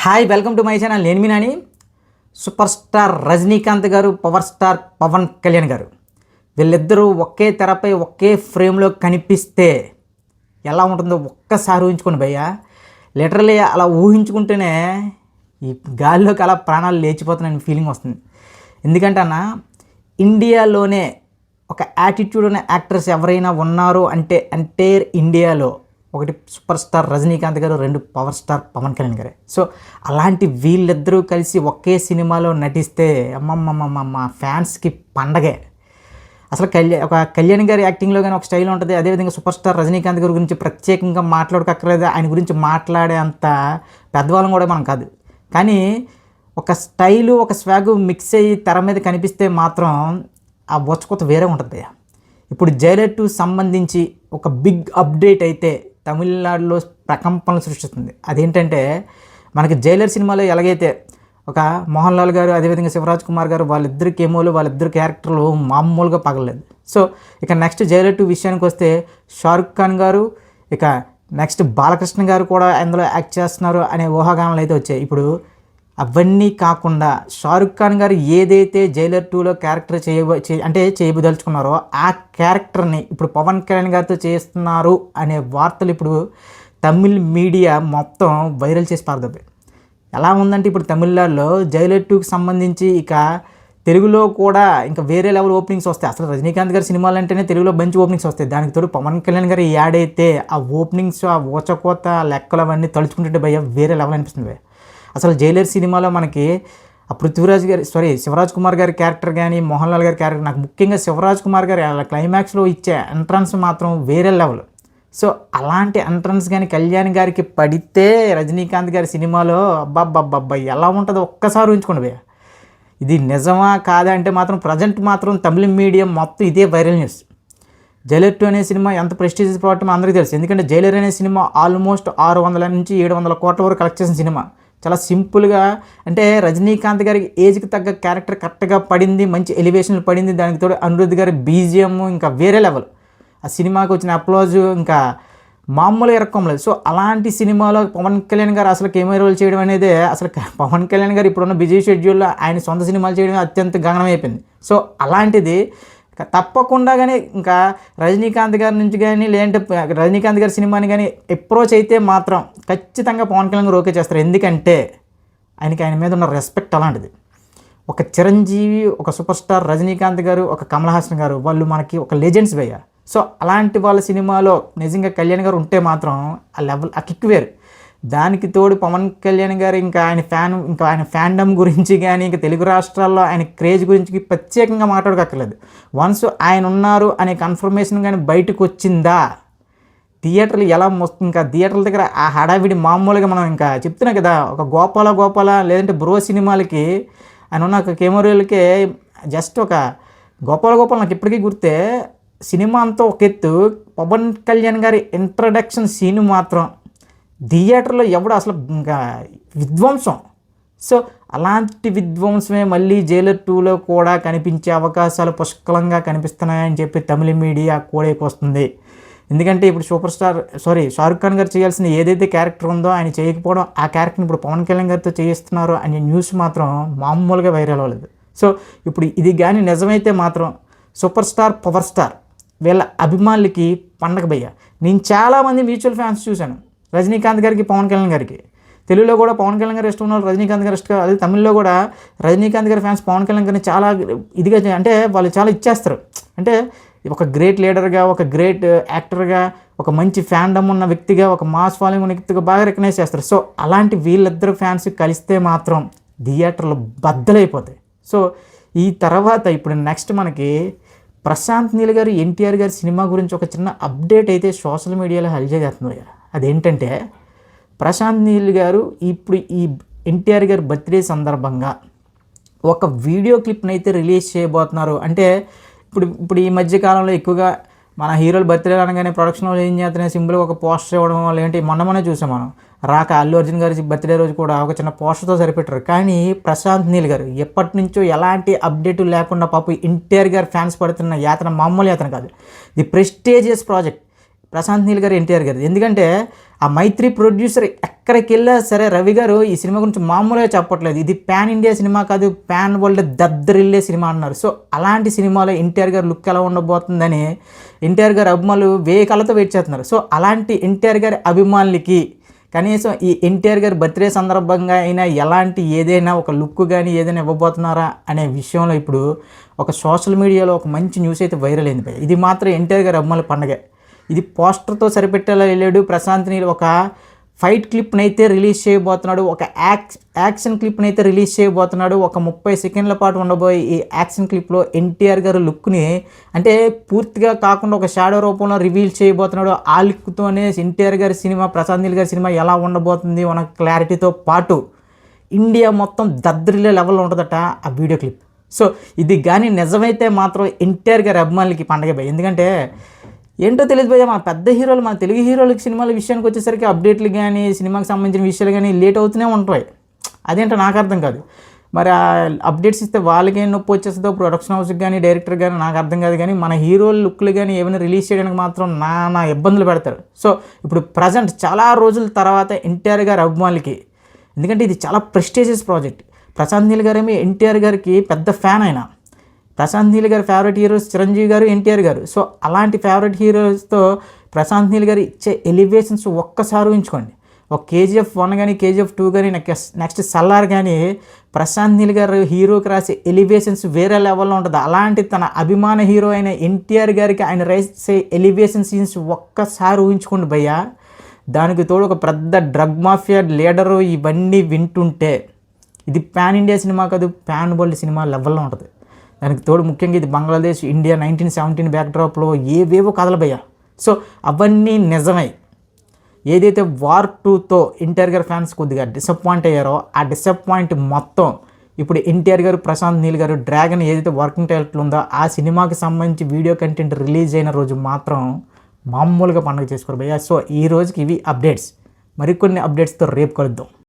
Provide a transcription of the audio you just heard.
Hi, welcome to my channel. నేను మీ Nani. Super star Rajinikanth గారు, power star Pawan Kalyan గారు, వీళ్ళిద్దరూ ఒకే తెరపై ఒకే ఫ్రేమ్లో కనిపిస్తే ఎలా ఉంటుందో ఒక్కసారి ఊహించుకోండి భయ్యా. లిటరలీ అలా ఊహించుకుంటేనే ఈ గాల్లోకి అలా ప్రాణాలు లేచిపోతున్నాయని ఫీలింగ్ వస్తుంది. ఎందుకంటే అన్న, ఇండియాలోనే ఒక యాటిట్యూడ్ ఉన్న యాక్టర్స్ ఎవరైనా ఉన్నారు అంటే ఎంటైర్ ఇండియాలో ఒకటి సూపర్ స్టార్ రజనీకాంత్ గారు, రెండు పవర్ స్టార్ పవన్ కళ్యాణ్ గారే. సో అలాంటి వీళ్ళిద్దరూ కలిసి ఒకే సినిమాలో నటిస్తే అమ్మమ్మమ్మమ్మ ఫ్యాన్స్కి పండగే. అసలు కళ్యాణ్ గారి యాక్టింగ్లో కానీ ఒక స్టైల్ ఉంటుంది. అదేవిధంగా సూపర్ స్టార్ రజనీకాంత్ గారి గురించి ప్రత్యేకంగా మాట్లాడకక్కర్లేదు. ఆయన గురించి మాట్లాడే అంత పెద్దవాళ్ళం కూడా మనం కాదు. కానీ ఒక స్టైలు, ఒక స్వాగు మిక్స్ అయ్యి తెర మీద కనిపిస్తే మాత్రం ఆ బొచ్చకొత్త వేరే ఉంటుంది. ఇప్పుడు జైలర్ 2 సంబంధించి ఒక బిగ్ అప్డేట్ అయితే తమిళనాడులో ప్రకంపనలు సృష్టిస్తుంది. అదేంటంటే, మనకి జైలర్ సినిమాలో ఎలాగైతే ఒక మోహన్ లాల్ గారు, అదేవిధంగా శివరాజ్ కుమార్ గారు, వాళ్ళిద్దరి క్యారెక్టర్లు మామూలుగా పగలలేదు. సో ఇక నెక్స్ట్ జైలర్ 2 విషయానికి వస్తే షారుఖ్ ఖాన్ గారు, ఇక నెక్స్ట్ బాలకృష్ణ గారు కూడా అందులో యాక్ట్ చేస్తున్నారు అనే ఊహాగానాలు అయితే వచ్చాయి. ఇప్పుడు అవన్నీ కాకుండా షారుఖ్ ఖాన్ గారు ఏదైతే జైలర్ 2లో క్యారెక్టర్ చేయబదలుచుకున్నారో ఆ క్యారెక్టర్ని ఇప్పుడు పవన్ కళ్యాణ్ గారితో చేస్తున్నారు అనే వార్తలు ఇప్పుడు తమిళ్ మీడియా మొత్తం వైరల్ చేసి పారదొబ్బాయి. ఎలా ఉందంటే, ఇప్పుడు తమిళనాడులో జైలర్ 2కి సంబంధించి ఇక తెలుగులో కూడా ఇంకా వేరే లెవెల్ ఓపెనింగ్స్ వస్తాయి. అసలు రజనీకాంత్ గారి సినిమాలు అంటేనే తెలుగులో మంచి ఓపెనింగ్స్ వస్తాయి. దానికి తోడు పవన్ కళ్యాణ్ గారు యాడ్ అయితే ఆ ఓపెనింగ్స్, ఆ ఊచకోత లెక్కలు అవన్నీ తలుచుకుంటుంటే భయ్య వేరే లెవెల్ అనిపిస్తుంది భయ్య. అసలు జైలర్ సినిమాలో మనకి ఆ శివరాజ్ కుమార్ గారి క్యారెక్టర్ కానీ, మోహన్ లాల్ గారి క్యారెక్టర్, నాకు ముఖ్యంగా శివరాజ్ కుమార్ గారి క్లైమాక్స్లో ఇచ్చే ఎంట్రన్స్ మాత్రం వేరే లెవెల్. సో అలాంటి ఎంట్రన్స్ కానీ కళ్యాణ్ గారికి పడితే రజనీకాంత్ గారి సినిమాలో అబ్బాబ్బాబ్బా ఎలా ఉంటుందో ఒక్కసారి ఊహించుకోండి భయ్య. ఇది నిజమా కాదా అంటే మాత్రం ప్రజెంట్ మాత్రం తమిళ మీడియం మొత్తం ఇదే వైరల్ న్యూస్. జైలర్ 2 అనే సినిమా ఎంత ప్రెస్టీజియస్ ప్రోడక్ట్ అందరికీ తెలుసు. ఎందుకంటే జైలర్ అనే సినిమా ఆల్మోస్ట్ 600 నుంచి 700 కోట్ల వరకు కలెక్ట్ చేసిన సినిమా. చాలా సింపుల్గా, అంటే రజనీకాంత్ గారికి ఏజ్కి తగ్గ క్యారెక్టర్ కరెక్ట్గా పడింది, మంచి ఎలివేషన్లు పడింది. దానికి తోడు అనిరుద్ధ్ గారి బీజిఎం ఇంకా వేరే లెవెల్. ఆ సినిమాకి వచ్చిన అప్లోజ్ ఇంకా మామూలుగా ఇరక్కంలేదు. సో అలాంటి సినిమాలో పవన్ కళ్యాణ్ గారు అసలు కెమెరా రోల్ చేయడం అనేది, అసలు పవన్ కళ్యాణ్ గారు ఇప్పుడున్న బిజీ షెడ్యూల్లో ఆయన సొంత సినిమాలు చేయడం అత్యంత గగనమైపోయింది. సో అలాంటిది తప్పకుండా కానీ ఇంకా రజనీకాంత్ గారి నుంచి కానీ, లేదంటే రజనీకాంత్ గారి సినిమాని కానీ అప్రోచ్ అయితే మాత్రం ఖచ్చితంగా పవన్ కళ్యాణ్ గారు ఓకే చేస్తారు. ఎందుకంటే ఆయన మీద ఉన్న రెస్పెక్ట్ అలాంటిది. ఒక చిరంజీవి, ఒక సూపర్ స్టార్ రజనీకాంత్ గారు, ఒక కమల్ హాసన్ గారు, వాళ్ళు మనకి ఒక లెజెండ్స్ భయ్య. సో అలాంటి వాళ్ళ సినిమాలో నిజంగా కళ్యాణ్ గారు ఉంటే మాత్రం ఆ లెవెల్, ఆ కిక్ వేరు. దానికి తోడు పవన్ కళ్యాణ్ గారు ఇంకా ఆయన ఫ్యాన్డమ్ గురించి కానీ, ఇంకా తెలుగు రాష్ట్రాల్లో ఆయన క్రేజ్ గురించి ప్రత్యేకంగా మాట్లాడకక్కర్లేదు. వన్స్ ఆయన ఉన్నారు అనే కన్ఫర్మేషన్ కానీ బయటకు వచ్చిందా, థియేటర్లు ఎలా ఇంకా థియేటర్ల దగ్గర ఆ హడావిడి మామూలుగా మనం ఇంకా చెప్తున్నాం కదా. ఒక గోపాల లేదంటే బ్రో సినిమాలకి ఆయన ఉన్న కెమెరాలకే జస్ట్ ఒక గోపాల నాకు ఇప్పటికీ గుర్తే. సినిమా అంతా ఒక ఎత్తు, పవన్ కళ్యాణ్ గారి ఇంట్రడక్షన్ సీన్ మాత్రం థియేటర్లో ఎవడు అసలు ఇంకా విధ్వంసం. సో అలాంటి విధ్వంసమే మళ్ళీ జైలర్ 2లో కూడా కనిపించే అవకాశాలు పుష్కలంగా కనిపిస్తున్నాయని చెప్పి తమిళ మీడియా కోడైకొస్తుంది. ఎందుకంటే ఇప్పుడు షారుఖ్ ఖాన్ గారు చేయాల్సిన ఏదైతే క్యారెక్టర్ ఉందో ఆయన చేయకపోవడం, ఆ క్యారెక్టర్ని ఇప్పుడు పవన్ కళ్యాణ్ గారితో చేయిస్తున్నారు అనే న్యూస్ మాత్రం మామూలుగా వైరల్ అవ్వలేదు. సో ఇప్పుడు ఇది కానీ నిజమైతే మాత్రం సూపర్ స్టార్, పవర్ స్టార్ వీళ్ళ అభిమానులకి పండగ భయ్య. నేను చాలామంది మ్యూచువల్ ఫ్యాన్స్ చూశాను రజనీకాంత్ గారికి, పవన్ కళ్యాణ్ గారికి. తెలుగులో కూడా పవన్ కళ్యాణ్ గారు ఇష్టం ఉన్న వాళ్ళు రజనీకాంత్ గారు ఇష్టం. అదే తమిళ్లో కూడా రజనీకాంత్ గారి ఫ్యాన్స్ పవన్ కళ్యాణ్ గారిని చాలా ఇదిగా, అంటే వాళ్ళు చాలా ఇచ్చేస్తారు. అంటే ఒక గ్రేట్ లీడర్గా, ఒక గ్రేట్ యాక్టర్గా, ఒక మంచి ఫ్యాన్డమ్ ఉన్న వ్యక్తిగా, ఒక మాస్ ఫాలోయింగ్ ఉన్న వ్యక్తిగా బాగా రికగ్నైజ్ చేస్తారు. సో అలాంటి వీళ్ళిద్దరు ఫ్యాన్స్ కలిస్తే మాత్రం థియేటర్లు బద్దలైపోతాయి. సో ఈ తర్వాత ఇప్పుడు నెక్స్ట్ మనకి ప్రశాంత్ నీల్ గారు, ఎన్టీఆర్ గారి సినిమా గురించి ఒక చిన్న అప్డేట్ అయితే సోషల్ మీడియాలో హైలైట్ చేస్తున్నారు. అదేంటంటే, ప్రశాంత్ నీల్ గారు ఇప్పుడు ఈ ఎన్టీఆర్ గారి బర్త్డే సందర్భంగా ఒక వీడియో క్లిప్ని అయితే రిలీజ్ చేయబోతున్నారు. అంటే ఇప్పుడు ఈ మధ్యకాలంలో ఎక్కువగా మన హీరోలు బర్త్డే అనగానే ప్రొడక్షన్లో ఏం చేస్తున్నాయి, సింపుల్గా ఒక పోస్టర్ ఇవ్వడం వల్ల ఏంటి, మొన్న చూసాం మనం అల్లు అర్జున్ గారి బర్త్డే రోజు కూడా ఒక చిన్న పోస్టర్తో సరిపెట్టారు. కానీ ప్రశాంత్ నీల్ గారు ఎప్పటి నుంచో ఎలాంటి అప్డేట్ లేకుండా పాపం ఎన్టీఆర్ గారి ఫ్యాన్స్ పడుతున్న యాతన మామూలు యాతన కాదు. The prestigious project. Prashanth Neel గారు, ఎన్టీఆర్ గారు. ఎందుకంటే ఆ మైత్రి ప్రొడ్యూసర్ ఎక్కడికి వెళ్ళా సరే రవి గారు ఈ సినిమా గురించి మామూలుగా చెప్పట్లేదు, ఇది పాన్ ఇండియా సినిమా కాదు, పాన్ వరల్డ్ దద్దరిల్లే సినిమా అన్నారు. సో అలాంటి సినిమాలో ఎన్టీఆర్ గారు లుక్ ఎలా ఉండబోతుందని ఎన్టీఆర్ గారు అభిమానులు వేయి కళ్ళతో వెయిట్ చేస్తున్నారు. సో అలాంటి ఎన్టీఆర్ గారి అభిమానులకి కనీసం ఈ ఎన్టీఆర్ గారి బర్త్డే సందర్భంగా అయినా ఎలాంటి ఏదైనా ఒక లుక్ కానీ ఏదైనా ఇవ్వబోతున్నారా అనే విషయంలో ఇప్పుడు ఒక సోషల్ మీడియాలో ఒక మంచి న్యూస్ అయితే వైరల్ అయింది భయ్య. ఇది మాత్రం ఎన్టీఆర్ గారి అభిమానుల పండగే. ఇది పోస్టర్తో సరిపెట్టేలా వెళ్ళాడు ప్రశాంత్ నీల్. ఒక ఫైట్ క్లిప్ని అయితే రిలీజ్ చేయబోతున్నాడు, ఒక యాక్షన్ క్లిప్ని అయితే రిలీజ్ చేయబోతున్నాడు. ఒక 30 సెకండ్ల పాటు ఉండబోయే ఈ యాక్షన్ క్లిప్లో ఎన్టీఆర్ గారి లుక్ని అంటే పూర్తిగా కాకుండా ఒక షాడో రూపంలో రివీల్ చేయబోతున్నాడు. ఆ లుక్తోనే ఎన్టీఆర్ గారి సినిమా, ప్రశాంత్ నీల్ గారి సినిమా ఎలా ఉండబోతుంది మన క్లారిటీతో పాటు ఇండియా మొత్తం దద్దరిల్లే లెవెల్లో ఉంటుందట ఆ వీడియో క్లిప్. సో ఇది కానీ నిజమైతే మాత్రం ఎన్టీఆర్ గారి అభిమానులకి పండగ భయ. ఎందుకంటే ఏంటో తెలియదు భయ్య, మన పెద్ద హీరోలు, మన తెలుగు హీరోలకి సినిమాల విషయానికి వచ్చేసరికి అప్డేట్లు కానీ సినిమాకి సంబంధించిన విషయాలు కానీ లేట్ అవుతూనే ఉంటాయి. అదేంటో నాకు అర్థం కాదు. మరి ఆ అప్డేట్స్ ఇస్తే వాళ్ళకేం నొప్పి వచ్చేస్తుందో ప్రొడక్షన్ హౌస్కి కానీ డైరెక్టర్ కానీ నాకు అర్థం కాదు. కానీ మన హీరోల లుక్లు కానీ ఏమైనా రిలీజ్ చేయడానికి మాత్రం నా ఇబ్బందులు పెడతారు. సో ఇప్పుడు ప్రజెంట్ చాలా రోజుల తర్వాత ఎన్టీఆర్ గారి అభిమానులకి, ఎందుకంటే ఇది చాలా ప్రెస్టీజియస్ ప్రాజెక్ట్. ప్రశాంత్ నీల్ గారేమో ఎన్టీఆర్ గారికి పెద్ద ఫ్యాన్ అయినా, ప్రశాంత్ నీల్ గారి ఫేవరెట్ హీరోస్ చిరంజీవి గారు, ఎన్టీఆర్ గారు. సో అలాంటి ఫేవరెట్ హీరోస్తో ప్రశాంత్ నీల్ గారు ఇచ్చే ఎలివేషన్స్ ఒక్కసారి ఊహించుకోండి. ఒక కేజీఎఫ్ 1 కానీ కేజీఎఫ్ 2 కానీ నెక్స్ట్ సల్లార్ కానీ ప్రశాంత్ నీల్ గారు హీరోకి రాసే ఎలివేషన్స్ వేరే లెవెల్లో ఉంటుంది. అలాంటి తన అభిమాన హీరో అయిన ఎన్టీఆర్ గారికి ఆయన రాసే ఎలివేషన్ సీన్స్ ఒక్కసారి ఊహించుకోండి భయ్యా. దానికి తోడు ఒక పెద్ద డ్రగ్ మాఫియా లీడరు ఇవన్నీ వింటుంటే ఇది పాన్ ఇండియా సినిమా కాదు, పాన్ వరల్డ్ సినిమా లెవెల్లో ఉంటుంది. దానికి తోడు ముఖ్యంగా ఇది బంగ్లాదేశ్, ఇండియా 1917 బ్యాక్డ్రాప్లో ఏవేవో కథలు భయ్యా. సో అవన్నీ నిజమై ఏదైతే వార్ 2తో ఎన్టీఆర్ గారి ఫ్యాన్స్ కొద్దిగా డిసప్పాయింట్ అయ్యారో ఆ డిసప్పాయింట్ మొత్తం ఇప్పుడు ఎన్టీఆర్ గారు, ప్రశాంత్ నీల్ గారు డ్రాగన్ ఏదైతే వర్కింగ్ టైటిల్ ఉందో ఆ సినిమాకి సంబంధించి వీడియో కంటెంట్ రిలీజ్ అయిన రోజు మాత్రం మామూలుగా పండుగ చేసుకోరు భయ్యా. సో ఈ రోజుకి ఇవి అప్డేట్స్. మరికొన్ని అప్డేట్స్తో రేపు కలుద్దాం.